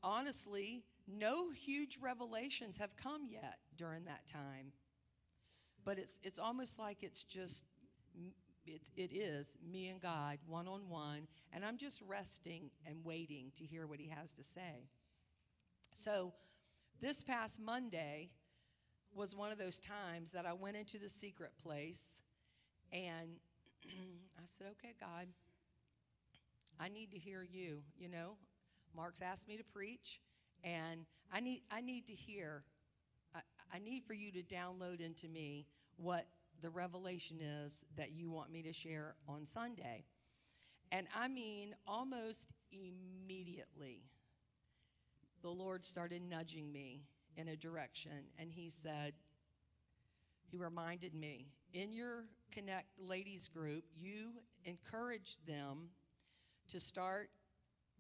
honestly, no huge revelations have come yet during that time. But it's almost like it's just it is me and God one on one, and I'm just resting and waiting to hear what He has to say. So this past Monday was one of those times that I went into the secret place, and I said, "Okay, God, I need to hear you. You know, Mark's asked me to preach, and I need to hear. I need for you to download into me what the revelation is that you want me to share on Sunday." And I mean, almost immediately, the Lord started nudging me in a direction, and He said, He reminded me, in your Connect Ladies group, you encouraged them to start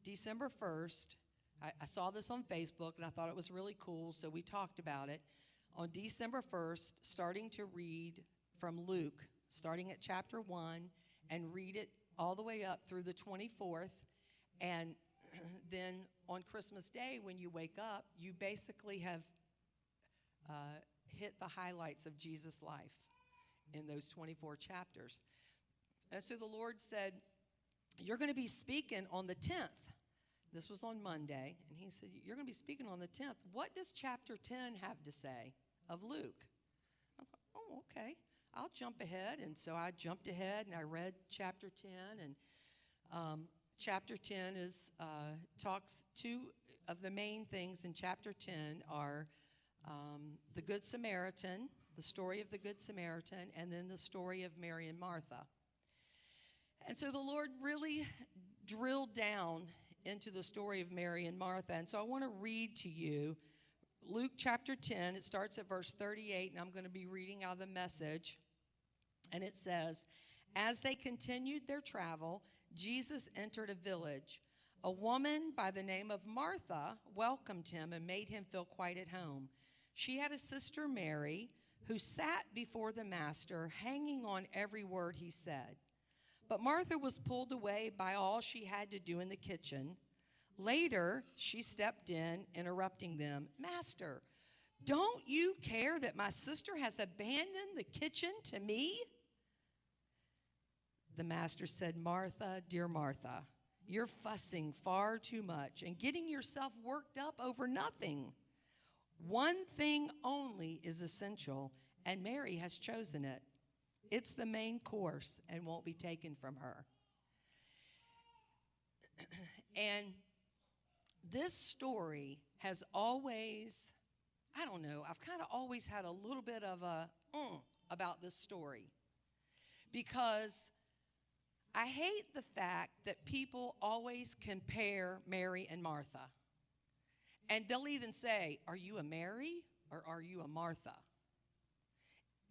December 1st. I saw this on Facebook, and I thought it was really cool, so we talked about it. On December 1st, starting to read from Luke, starting at chapter 1, and read it all the way up through the 24th. And then on Christmas Day, when you wake up, you basically have hit the highlights of Jesus' life in those 24 chapters. And so the Lord said, you're going to be speaking on the 10th. This was on Monday, and He said, you're going to be speaking on the 10th. What does chapter 10 have to say of Luke? I thought, oh, okay. I'll jump ahead. And so I jumped ahead, and I read chapter 10. And chapter 10 is talks, two of the main things in chapter 10 are the Good Samaritan, the story of the Good Samaritan, and then the story of Mary and Martha. And so the Lord really drilled down into the story of Mary and Martha. And so I want to read to you Luke chapter 10. It starts at verse 38, and I'm going to be reading out of the Message. And it says, as they continued their travel, Jesus entered a village. A woman by the name of Martha welcomed Him and made Him feel quite at home. She had a sister, Mary, who sat before the Master, hanging on every word He said. But Martha was pulled away by all she had to do in the kitchen. Later, she stepped in, interrupting them. Master, don't you care that my sister has abandoned the kitchen to me? The Master said, Martha, dear Martha, you're fussing far too much and getting yourself worked up over nothing. One thing only is essential, and Mary has chosen it. It's the main course and won't be taken from her. And this story has always, I don't know, I've kind of always had a little bit of a about this story. Because I hate the fact that people always compare Mary and Martha. And they'll even say, are you a Mary or are you a Martha?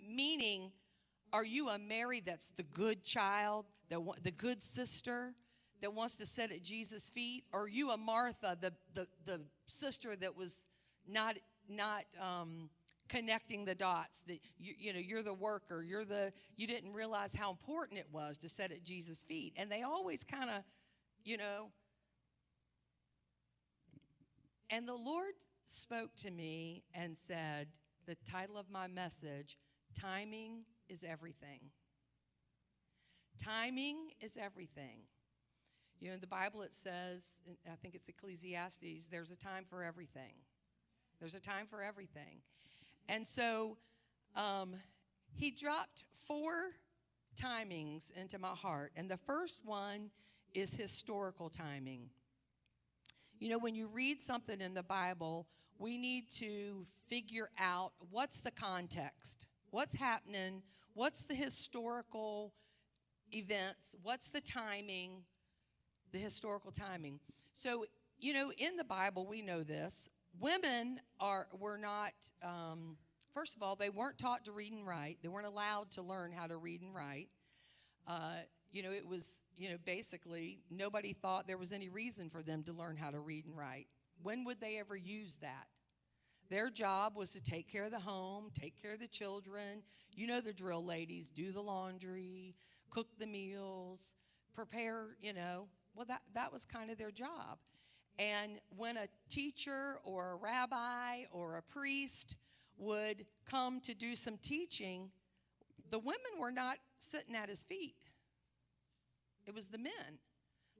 Meaning, are you a Mary that's the good child, the good sister that wants to sit at Jesus' feet? Or are you a Martha, the sister that was not connecting the dots? That you're the worker. You didn't realize how important it was to sit at Jesus' feet. And they always kind of, And the Lord spoke to me and said, the title of my message, Timing is Everything. Timing is everything. In the Bible it says, I think it's Ecclesiastes, there's a time for everything. There's a time for everything. And so He dropped 4 timings into my heart. And the first one is historical timing. When you read something in the Bible, we need to figure out what's the context, what's happening, what's the historical events, what's the timing, the historical timing. So, in the Bible, we know this. Women were not, first of all, they weren't taught to read and write. They weren't allowed to learn how to read and write. It was, basically nobody thought there was any reason for them to learn how to read and write. When would they ever use that? Their job was to take care of the home, take care of the children. You know the drill, ladies. Do the laundry, cook the meals, prepare, well, that was kind of their job. And when a teacher or a rabbi or a priest would come to do some teaching, the women were not sitting at his feet. It was the men.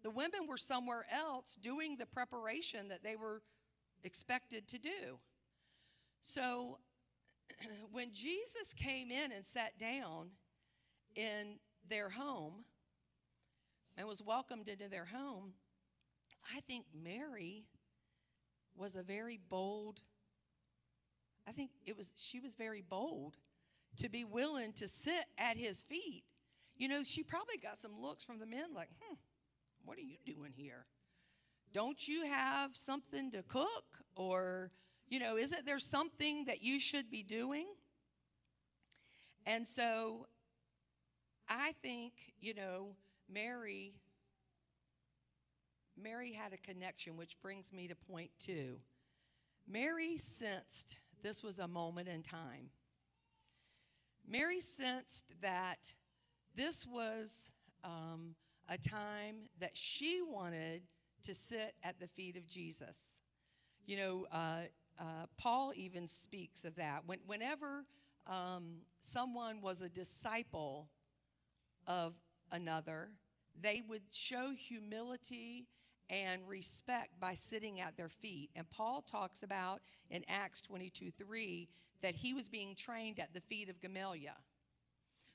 The women were somewhere else doing the preparation that they were expected to do. So when Jesus came in and sat down in their home and was welcomed into their home, I think Mary was a very bold, she was very bold to be willing to sit at his feet. You know, she probably got some looks from the men like, what are you doing here? Don't you have something to cook? Or, you know, isn't there something that you should be doing? And so I think, you know, Mary had a connection, which brings me to point 2. Mary sensed this was a moment in time. Mary sensed that this was a time that she wanted to sit at the feet of Jesus. You know, Paul even speaks of that. Whenever someone was a disciple of another, they would show humility and respect by sitting at their feet. And Paul talks about in Acts 22:3 that he was being trained at the feet of Gamaliel.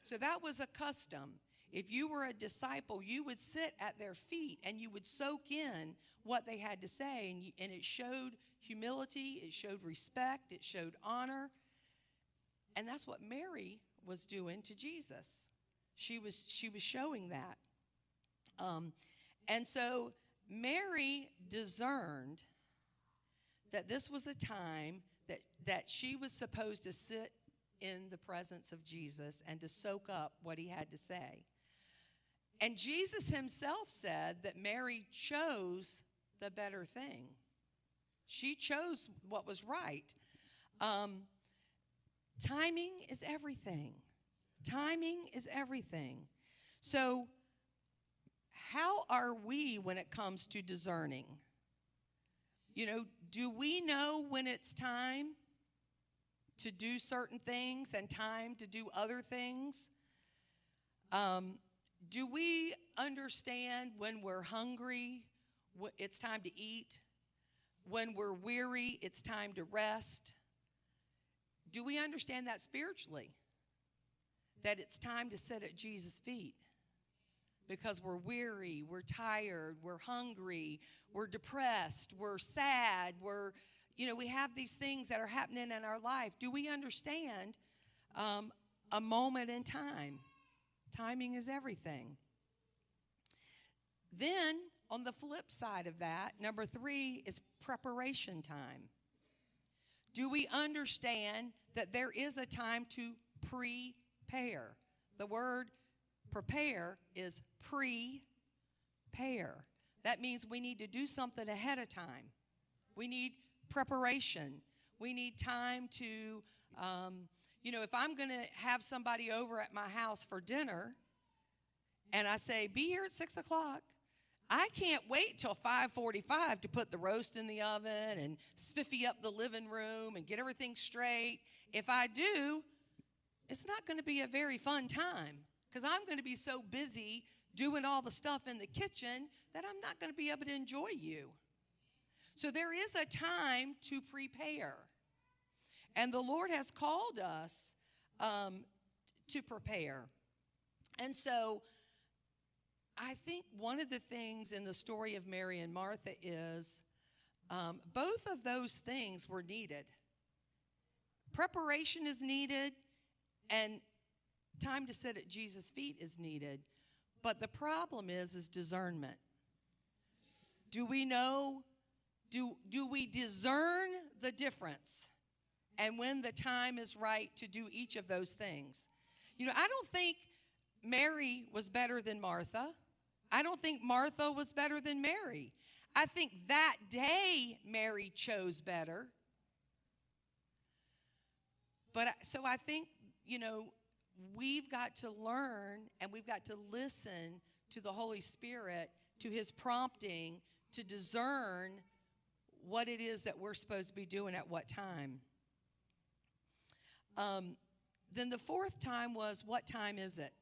So that was a custom. If you were a disciple, you would sit at their feet and you would soak in what they had to say. And it showed humility, it showed respect, it showed honor. And that's what Mary was doing to Jesus. She was showing that. And so Mary discerned that this was a time that she was supposed to sit in the presence of Jesus and to soak up what he had to say. And Jesus himself said that Mary chose the better thing. She chose what was right. Timing is everything. Timing is everything. So how are we when it comes to discerning? You know, do we know when it's time to do certain things and time to do other things? Do we understand when we're hungry, it's time to eat? When we're weary, it's time to rest? Do we understand that spiritually? That it's time to sit at Jesus' feet? Because we're weary, we're tired, we're hungry, we're depressed, we're sad, we have these things that are happening in our life. Do we understand a moment in time? Timing is everything. Then, on the flip side of that, number 3 is preparation time. Do we understand that there is a time to prepare? The word prepare is prepare. That means we need to do something ahead of time. We need preparation. We need time to, if I'm going to have somebody over at my house for dinner and I say, be here at 6 o'clock, I can't wait till 5:45 to put the roast in the oven and spiffy up the living room and get everything straight. If I do, it's not going to be a very fun time because I'm going to be so busy doing all the stuff in the kitchen that I'm not going to be able to enjoy you. So there is a time to prepare. And the Lord has called us to prepare. And so I think one of the things in the story of Mary and Martha is both of those things were needed. Preparation is needed, and time to sit at Jesus' feet is needed. But the problem is discernment. Do we know, do we discern the difference? And when the time is right to do each of those things. You know, I don't think Mary was better than Martha. I don't think Martha was better than Mary. I think that day Mary chose better. But so I think, we've got to learn and we've got to listen to the Holy Spirit, to his prompting to discern what it is that we're supposed to be doing at what time. Then the fourth time was, what time is it?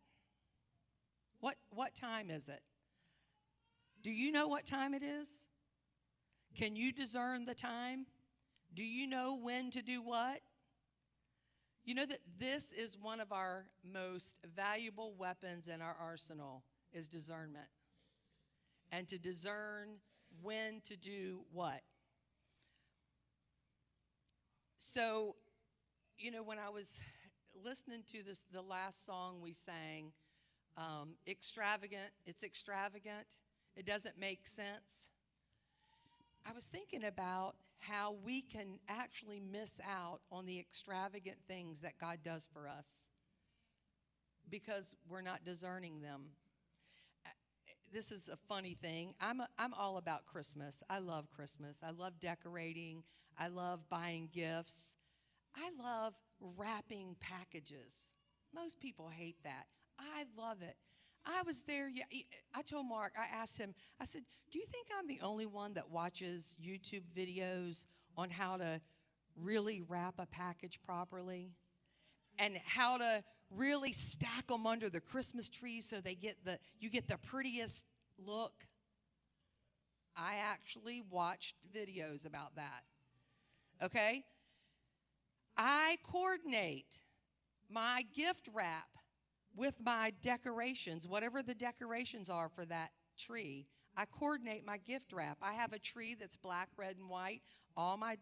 What time is it? Do you know what time it is? Can you discern the time? Do you know when to do what? You know that this is one of our most valuable weapons in our arsenal, is discernment. And to discern when to do what. So, when I was listening to the last song we sang, extravagant, it's extravagant, it doesn't make sense. I was thinking about how we can actually miss out on the extravagant things that God does for us because we're not discerning them. This is a funny thing. I'm all about Christmas. I love Christmas. I love decorating. I love buying gifts. I love wrapping packages. Most people hate that. I love it. I was there. Yeah, I told Mark, I asked him, I said, do you think I'm the only one that watches YouTube videos on how to really wrap a package properly and how to really stack them under the Christmas tree so you get the prettiest look? I actually watched videos about that. Okay? I coordinate my gift wrap with my decorations, whatever the decorations are for that tree. I coordinate my gift wrap. I have a tree that's black, red, and white. All my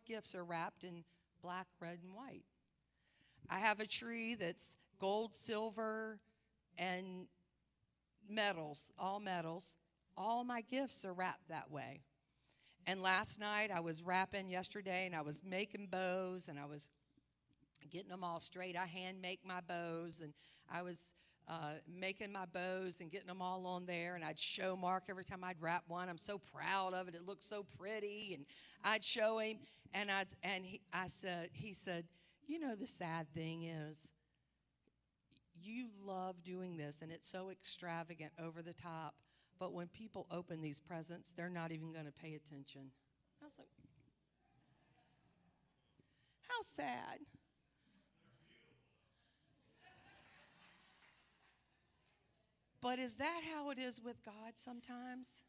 gifts are wrapped in black, red, and white. I have a tree that's gold, silver, and metals, all metals. All my gifts are wrapped that way. And last night I was wrapping yesterday, and I was making bows, and I was getting them all straight. I hand make my bows, and I was making my bows and getting them all on there, and I'd show Mark every time I'd wrap one. I'm so proud of it. It looks so pretty, and I'd show him, and he said, the sad thing is, you love doing this, and it's so extravagant, over the top, but when people open these presents, they're not even going to pay attention. I was like, how sad. But is that how it is with God sometimes?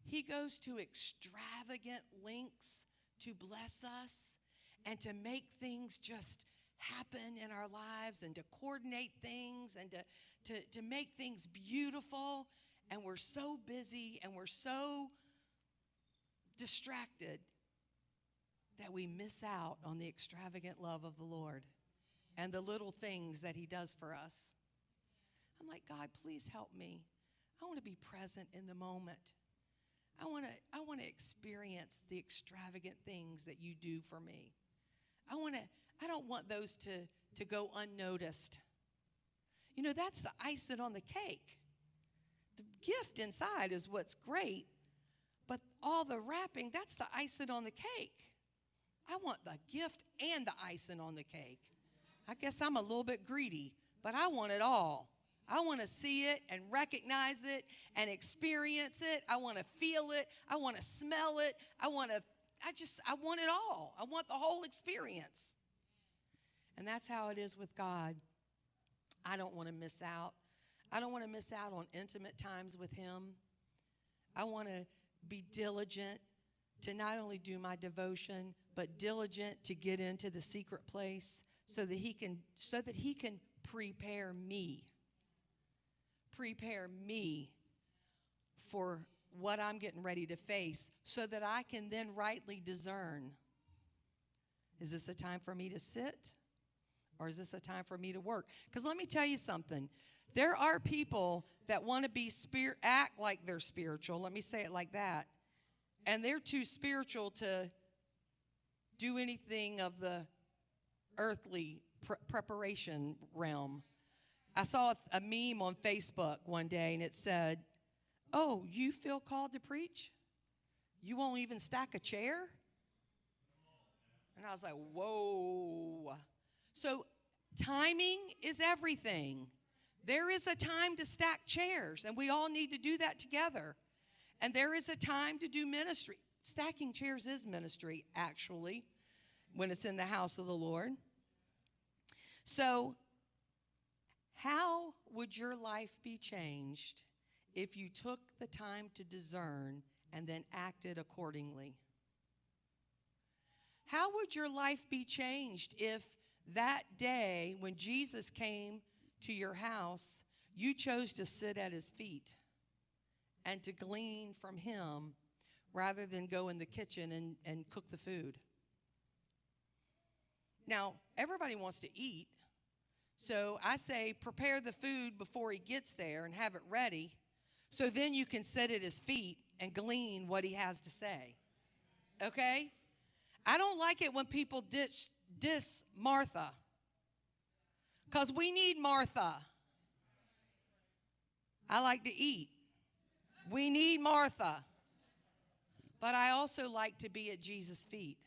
He goes to extravagant lengths to bless us and to make things just happen in our lives and to coordinate things and to make things beautiful. And we're so busy and we're so distracted that we miss out on the extravagant love of the Lord and the little things that he does for us. I'm like, God, please help me. I want to be present in the moment. I want to experience the extravagant things that you do for me. I don't want those to go unnoticed. That's the icing on the cake. The gift inside is what's great, but all the wrapping, that's the icing on the cake. I want the gift and the icing on the cake. I guess I'm a little bit greedy, but I want it all. I want to see it and recognize it and experience it. I want to feel it. I want to smell it. I want it all. I want the whole experience. And that's how it is with God. I don't want to miss out. I don't want to miss out on intimate times with him. I want to be diligent to not only do my devotion, but diligent to get into the secret place so that he can prepare me. Prepare me for what I'm getting ready to face so that I can then rightly discern. Is this a time for me to sit? Or is this a time for me to work? Because let me tell you something. There are people that want to act like they're spiritual. Let me say it like that. And they're too spiritual to do anything of the earthly preparation realm. I saw a meme on Facebook one day, and it said, "Oh, you feel called to preach? You won't even stack a chair?" And I was like, whoa. So timing is everything. There is a time to stack chairs, and we all need to do that together. And there is a time to do ministry. Stacking chairs is ministry, actually, when it's in the house of the Lord. So, how would your life be changed if you took the time to discern and then acted accordingly? How would your life be changed if that day when Jesus came to your house, you chose to sit at his feet and to glean from him rather than go in the kitchen and cook the food? Now, everybody wants to eat, so I say prepare the food before he gets there and have it ready, so then you can sit at his feet and glean what he has to say. Okay? I don't like it when people diss Martha, because we need Martha. I like to eat. We need Martha. But I also like to be at Jesus' feet.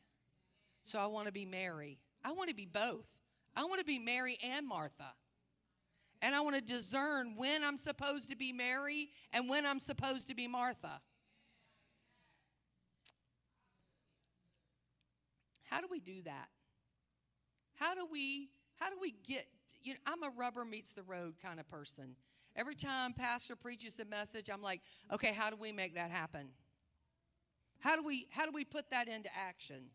So I want to be Mary. I want to be both. I want to be Mary and Martha. And I want to discern when I'm supposed to be Mary and when I'm supposed to be Martha. How do we do that? How do we get, I'm a rubber meets the road kind of person. Every time pastor preaches the message, I'm like, okay, how do we make that happen? How do we put that into action?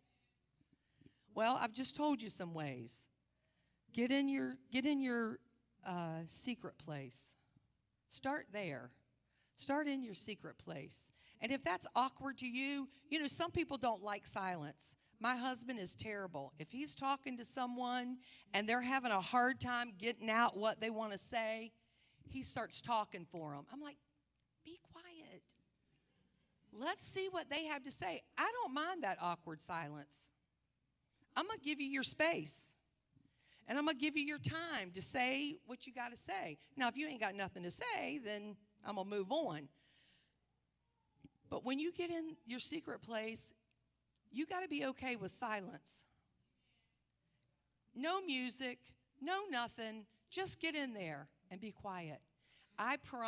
Well, I've just told you some ways. Get in your secret place. Start there. Start in your secret place. And if that's awkward to you, some people don't like silence. My husband is terrible. If he's talking to someone and they're having a hard time getting out what they want to say, he starts talking for them. I'm like, be quiet. Let's see what they have to say. I don't mind that awkward silence. I'm going to give you your space. And I'm going to give you your time to say what you got to say. Now, if you ain't got nothing to say, then I'm going to move on. But when you get in your secret place, you got to be okay with silence. No music, no nothing. Just get in there and be quiet. I promise.